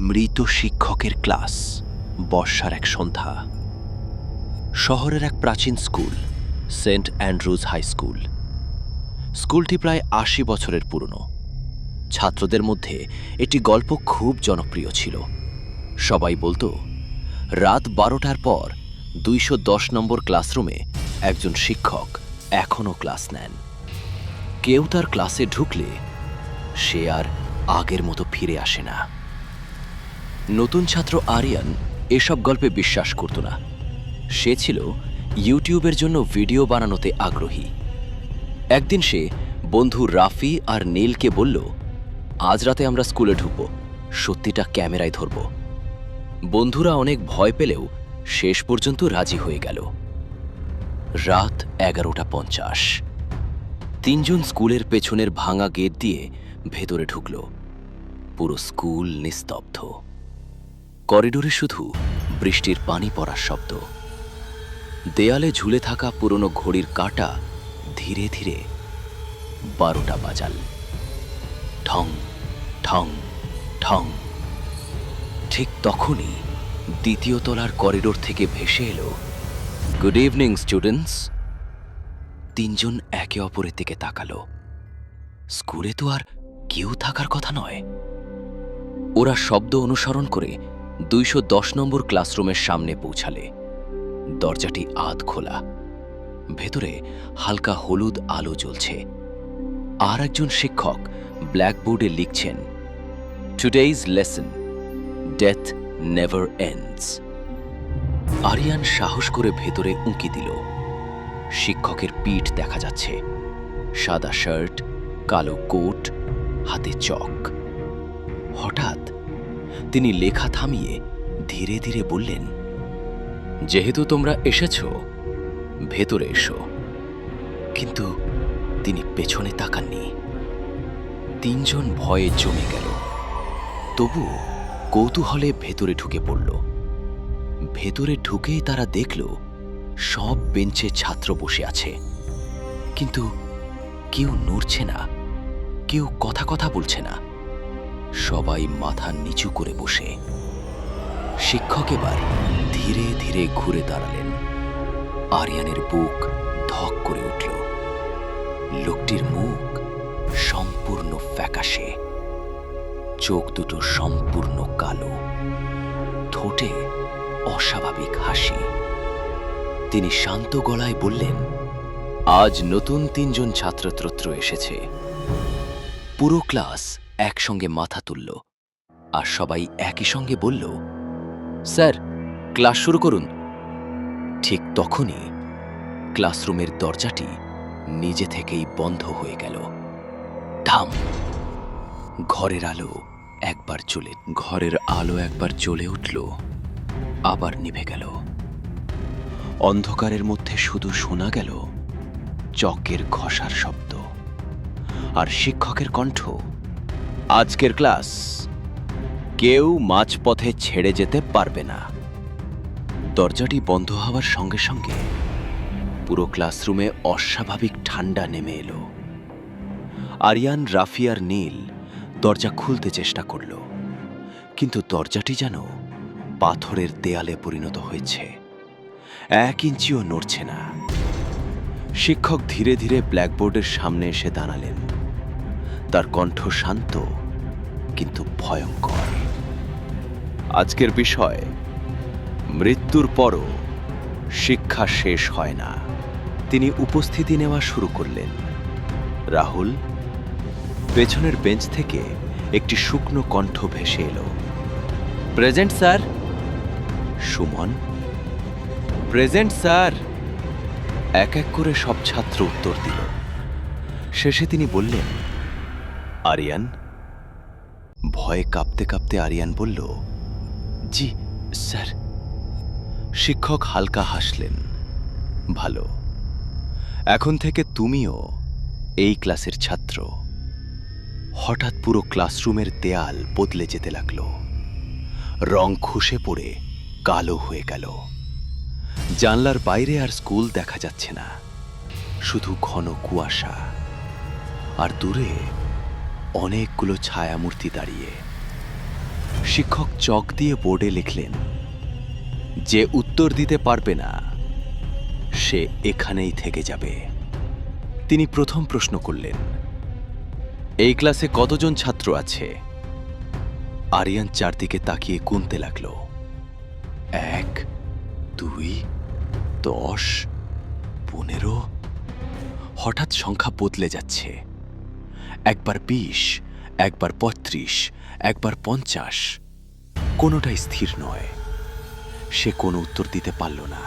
মৃত শিক্ষকের ক্লাস। বর্ষার এক সন্ধ্যা। শহরের এক প্রাচীন school, Saint Andrew's High School. স্কুলটি প্রায় ৮০ বছরের পুরনো। ছাত্রদের মধ্যে এটি গল্প খুব জনপ্রিয় ছিল। সবাই বলতো, রাত ১২টার পর ২১০ নম্বর ক্লাসরুমে একজন শিক্ষক এখনও ক্লাস নেন। কেউ তার ক্লাসে ঢুকলে সে আর আগের মতো ফিরে আসে না। নতুন ছাত্র আরিয়ান এসব গল্পে বিশ্বাস করত না। সে ছিল ইউটিউবের জন্য ভিডিও বানানোতে আগ্রহী। একদিন সে বন্ধু রাফি আর নীলকে বলল, আজ রাতে আমরা স্কুলে ঢুকব, সত্যিটা ক্যামেরায় ধরব। বন্ধুরা অনেক ভয় পেলেও শেষ পর্যন্ত রাজি হয়ে গেল। রাত ১১:৫০। তিনজন স্কুলের পেছনের ভাঙা গেট দিয়ে ভেতরে ঢুকল। পুরো স্কুল নিস্তব্ধ। করিডোরে শুধু বৃষ্টির পানি পড়ার শব্দ। দেয়ালে ঝুলে থাকা পুরনো ঘড়ির কাঁটা ধীরে ধীরে ১২টা বাজাল। ঠং ঠং ঠং। ঠিক তখনই দ্বিতীয় তলার করিডোর থেকে ভেসে এলো, গুড ইভিনিং স্টুডেন্টস। তিনজন একে অপরের দিকে তাকালো। স্কুলে তো আর কেউ থাকার কথা নয়। ওরা শব্দ অনুসরণ করে ২১০ নম্বর ক্লাসরুমের সামনে পৌঁছালে। দরজাটি আধ খোলা। ভেতরে হালকা হলুদ আলো জ্বলছে। আর একজন শিক্ষক ব্ল্যাকবোর্ডে লিখছেন, today's lesson, death never ends. Aryan সাহস করে ভেতরে উঁকি দিল। শিক্ষকের পিঠ দেখা যাচ্ছে, সাদা শার্ট, কালো কোট, হাতে চক। হঠাৎ তিনি লেখা থামিয়ে ধীরে ধীরে বললেন, যেহেতু তোমরা এসেছ, ভেতরে এসো। কিন্তু তিনি পেছনে তাকাননি। তিনজন ভয়ে জমে গেল। তবু কৌতূহলে ভেতরে ঢুকে পড়ল। ভেতরে ঢুকেই তারা দেখল সব বেঞ্চে ছাত্র বসে আছে, কিন্তু কেউ নড়ছে না, কেউ কথা বলছে না। সবাই মাথা নিচু করে বসে। শিক্ষক এবার ধীরে ধীরে ঘুরে দাঁড়ালেন। আরিয়ানের বুক ধক করে উঠল। লোকটির মুখ সম্পূর্ণ ফ্যাকাশে, চোখ দুটো সম্পূর্ণ কালো, ঠোঁটে অস্বাভাবিক হাসি। তিনি শান্ত গলায় বললেন, আজ নতুন তিনজন ছাত্রছাত্র এসেছে। পুরো ক্লাস একসঙ্গে মাথা তুলল, আর সবাই একই সঙ্গে বলল, স্যার, ক্লাস শুরু করুন। ঠিক তখনই ক্লাসরুমের দরজাটি নিজে থেকেই বন্ধ হয়ে গেল। থাম। ঘরের আলো একবার জ্বলে উঠল, আবার নিভে গেল। অন্ধকারের মধ্যে শুধু শোনা গেল চকের ঘষার শব্দ আর শিক্ষকের কণ্ঠ, আজকের ক্লাস কেউ মাঝপথে ছেড়ে যেতে পারবে না। দরজাটি বন্ধ হওয়ার সঙ্গে সঙ্গে পুরো ক্লাসরুমে অস্বাভাবিক ঠান্ডা নেমে এলো। আরিয়ান, রাফি আর নীল দরজা খুলতে চেষ্টা করল, কিন্তু দরজাটি যেন পাথরের দেয়ালে পরিণত হয়েছে। ১ ইঞ্চিও নড়ছে না। শিক্ষক ধীরে ধীরে ব্ল্যাকবোর্ডের সামনে এসে দাঁড়ালেন। তার কণ্ঠ শান্ত কিন্তু ভয়ঙ্কর। আজকের বিষয়, মৃত্যুর পরও শিক্ষা শেষ হয় না। তিনি উপস্থিতি নেওয়া শুরু করলেন। রাহুল। পেছনের বেঞ্চ থেকে একটি শুকনো কণ্ঠ ভেসে এলো, present sir. Suman. Present sir. এক এক করে সব ছাত্র উত্তর দিল। শেষে তিনি বললেন, আরিয়ান। ভয়ে কাঁপতে কাঁপতে আরিয়ান বলল, জি স্যার। শিক্ষক হালকা হাসলেন, ভালো, এখন থেকে তুমিও এই ক্লাসের ছাত্র। হঠাৎ পুরো ক্লাসরুমের দেয়াল বদলে যেতে লাগল। রং খসে পড়ে কালো হয়ে গেল। জানলার বাইরে আর স্কুল দেখা যাচ্ছে না, শুধু ঘন কুয়াশা, আর দূরে অনেকগুলো ছায়ামূর্তি দাঁড়িয়ে। শিক্ষক চক দিয়ে বোর্ডে লিখলেন, যে উত্তর দিতে পারবে না সে এখানেই থেকে যাবে। তিনি প্রথম প্রশ্ন করলেন, এই ক্লাসে কতজন ছাত্র আছে? আরিয়ান চারদিকে তাকিয়ে গুনতে লাগল। 1, 2, 10, 15। হঠাৎ সংখ্যা বদলে যাচ্ছে। একবার 20, একবার 35, একবার 50। কোনোটাই স্থির নয়। সে কোনো উত্তর দিতে পারল না।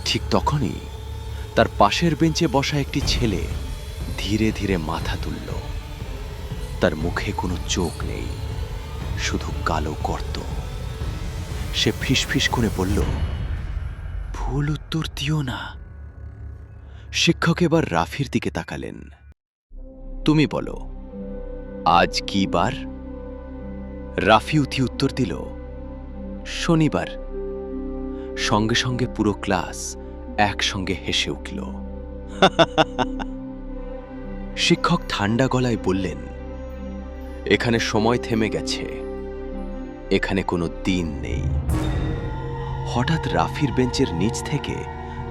ঠিক তখনই তার পাশের বেঞ্চে বসা একটি ছেলে ধীরে ধীরে মাথা তুলল। তার মুখে কোনো চোখ নেই, শুধু কালো গর্ত। সে ফিসফিস করে বলল, ভুল উত্তর দিও না। শিক্ষক এবার রাফির দিকে তাকালেন। তুমি বলো, আজ কি বার? রাফি উঠি উত্তর দিল, শনিবার। সঙ্গে সঙ্গে পুরো ক্লাস একসঙ্গে হেসে উঠল। শিক্ষক ঠান্ডা গলায় বললেন, এখানে সময় থেমে গেছে, এখানে কোনো দিন নেই। হঠাৎ রাফির বেঞ্চের নিচ থেকে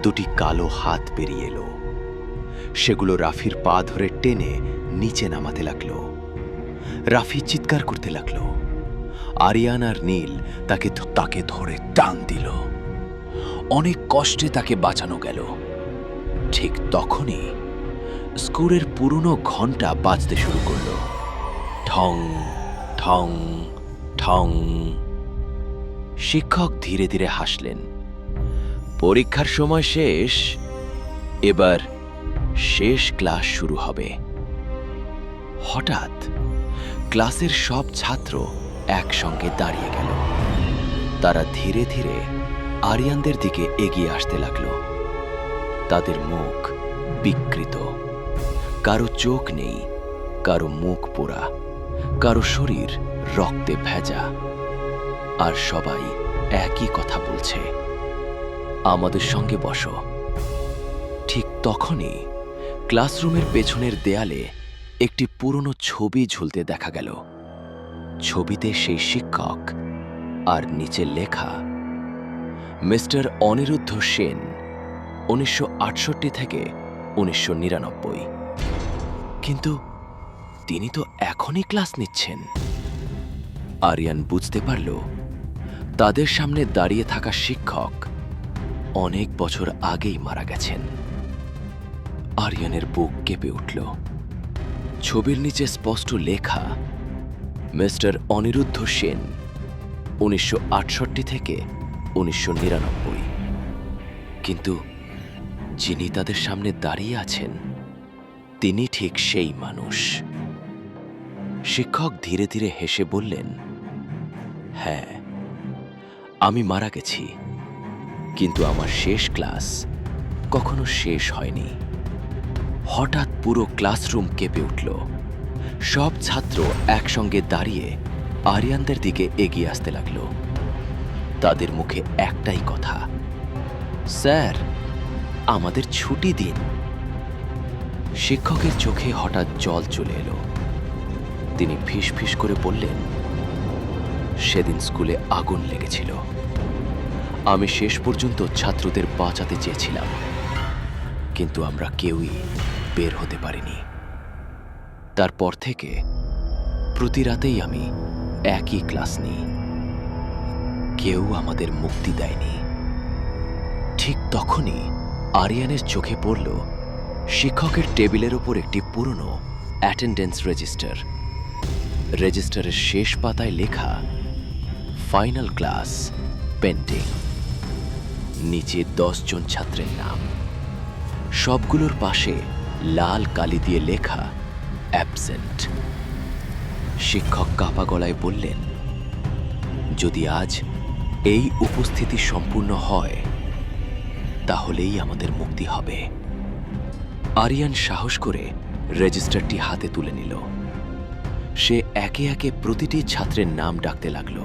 দুটি কালো হাত বেরিয়ে এলো। সেগুলো রাফির পা ধরে টেনে নিচে নামাতে লাগলো। রাফি চিৎকার করতে লাগলো। আরিয়ান আর নীল তাকে ধরে টান দিল। অনেক কষ্টে তাকে বাঁচানো গেল। ঠিক তখনই স্কুলের পুরনো ঘন্টা বাজতে শুরু করল। ঠং ঠং ঠং। শিক্ষক ধীরে ধীরে হাসলেন। পরীক্ষার সময় শেষ, এবার শেষ ক্লাস শুরু হবে। হঠাৎ ক্লাসের সব ছাত্র একসঙ্গে দাঁড়িয়ে গেল। তারা ধীরে ধীরে আরিয়ানদের দিকে এগিয়ে আসতে লাগলো। তাদের মুখ বিকৃত, কারো চোখ নেই, কারো মুখ পোড়া, কারো শরীর রক্তে ভেজা। আর সবাই একই কথা বলছে, আমাদের সঙ্গে বসো। ঠিক তখনই ক্লাসরুমের পেছনের দেয়ালে একটি পুরনো ছবি ঝুলতে দেখা গেল। ছবিতে সেই শিক্ষক, আর নিচে লেখা, মিস্টার অনিরুদ্ধ সেন, 1968 থেকে 1999। কিন্তু তিনি তো এখনই ক্লাস নিচ্ছেন। আরিয়ান বুঝতে পারল তাদের সামনে দাঁড়িয়ে থাকা শিক্ষক অনেক বছর আগেই মারা গেছেন। আরিয়ানের বুক কেঁপে উঠল। ছবির নিচে স্পষ্ট লেখা, মিস্টার অনিরুদ্ধ সেন, 1968 থেকে 1999। কিন্তু যিনি তাদের সামনে দাঁড়িয়ে আছেন তিনি ঠিক সেই মানুষ। শিক্ষক ধীরে ধীরে হেসে বললেন, হ্যাঁ, আমি মারা গেছি, কিন্তু আমার শেষ ক্লাস কখনো শেষ হয়নি। হঠাৎ পুরো ক্লাসরুম কেঁপে উঠল। সব ছাত্র একসঙ্গে দাঁড়িয়ে আরিয়ানদের দিকে এগিয়ে আসতে লাগল। তাদের মুখে একটাই কথা, স্যার, আমাদের ছুটি দিন। শিক্ষকের চোখে হঠাৎ জল চলে এলো। তিনি ফিসফিস করে বললেন, সেদিন স্কুলে আগুন লেগেছিল। আমি শেষ পর্যন্ত ছাত্রদের বাঁচাতে চেয়েছিলাম, কিন্তু আমরা কেউই বের হতে পারিনি। তারপর থেকে প্রতি রাতেই আমি একই ক্লাস নিই। কেউ আমাদের মুক্তি দেয়নি। ঠিক তখনই আরিয়ানের চোখে পড়ল শিক্ষকের টেবিলের ওপর একটি পুরনো অ্যাটেন্ডেন্স রেজিস্টার। রেজিস্টারের শেষ পাতায় লেখা, ফাইনাল ক্লাস পেন্ডিং। নিচে 10 জন ছাত্রের নাম। সবগুলোর পাশে লাল কালি দিয়ে লেখা, অ্যাবসেন্ট। শিক্ষক কাঁপা গলায় বললেন, যদি আজ এই উপস্থিতি সম্পূর্ণ হয় তাহলেই আমাদের মুক্তি হবে। আরিয়ান সাহস করে রেজিস্টারটি হাতে তুলে নিল। সে একে একে প্রতিটি ছাত্রের নাম ডাকতে লাগল।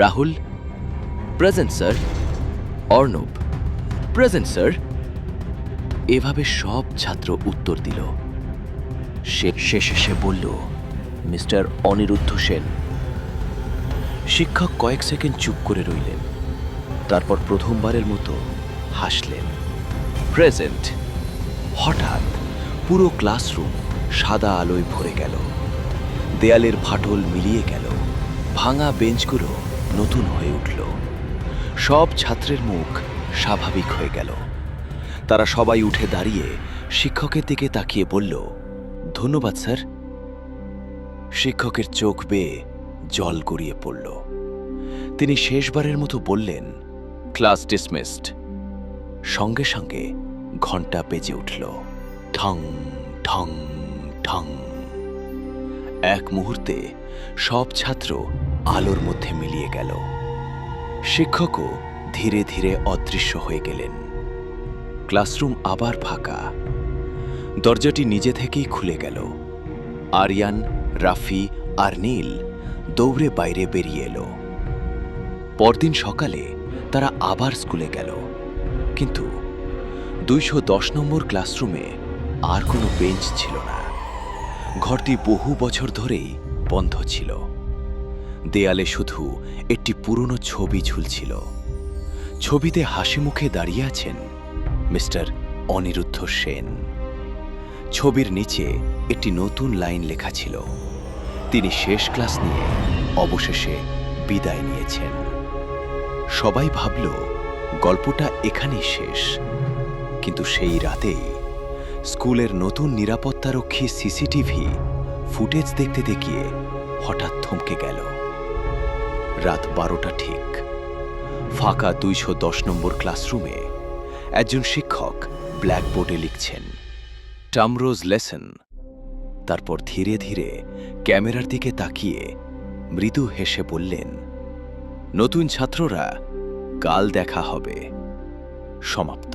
Rahul, present sir. Arnab, present sir. এভাবে সব ছাত্র উত্তর দিল। শেষে সে বলল, মিস্টার অনিরুদ্ধ সেন, শিক্ষক কয়েক সেকেন্ড চুপ করে রইলেন, তারপর প্রথমবারের মতো হাসলেন। প্রেজেন্ট। হঠাৎ পুরো ক্লাসরুম সাদা আলোয় ভরে গেল। দেয়ালের ফাটল মিলিয়ে গেল, ভাঙা বেঞ্চগুলো নতুন হয়ে উঠল। সব ছাত্রের মুখ স্বাভাবিক হয়ে গেল। তারা সবাই উঠে দাঁড়িয়ে শিক্ষকের দিকে তাকিয়ে বলল, ধন্যবাদ স্যার। শিক্ষকের চোখ বেয়ে জল গড়িয়ে পড়ল। তিনি শেষবারের মতো বললেন, ক্লাস ডিসমিসড। সঙ্গে সঙ্গে ঘণ্টা বেজে উঠল। ঠং ঠং ঠং। এক মুহূর্তে সব ছাত্র আলোর মধ্যে মিলিয়ে গেল। শিক্ষকও ধীরে ধীরে অদৃশ্য হয়ে গেলেন। ক্লাসরুম আবার ফাঁকা। দরজাটি নিজে থেকেই খুলে গেল। আরিয়ান, রাফি আর নীল দৌড়ে বাইরে বেরিয়ে এলো। পরদিন সকালে তারা আবার স্কুলে গেল, কিন্তু 210 নম্বর ক্লাসরুমে আর কোনো বেঞ্চ ছিল না। ঘরটি বহু বছর ধরেই বন্ধ ছিল। দেয়ালে শুধু একটি পুরনো ছবি ঝুলছিল। ছবিতে হাসি মুখে দাঁড়িয়ে আছেন মিস্টার অনিরুদ্ধ সেন। ছবির নিচে একটি নতুন লাইন লেখা ছিল, তিনি শেষ ক্লাস নিয়ে অবশেষে বিদায় নিয়েছেন। সবাই ভাবল গল্পটা এখানেই শেষ, কিন্তু সেই রাতেই স্কুলের নতুন নিরাপত্তারক্ষী সিসিটিভি ফুটেজ দেখতে দেখিয়ে হঠাৎ থমকে গেল। রাত 12টা ঠিক। ফাঁকা 210 নম্বর ক্লাসরুমে একজন শিক্ষক ব্ল্যাকবোর্ডে লিখছেন, টামরোজ লেসন। তারপর ধীরে ধীরে ক্যামেরার দিকে তাকিয়ে মৃদু হেসে বললেন, নতুন ছাত্ররা, কাল দেখা হবে। সমাপ্ত।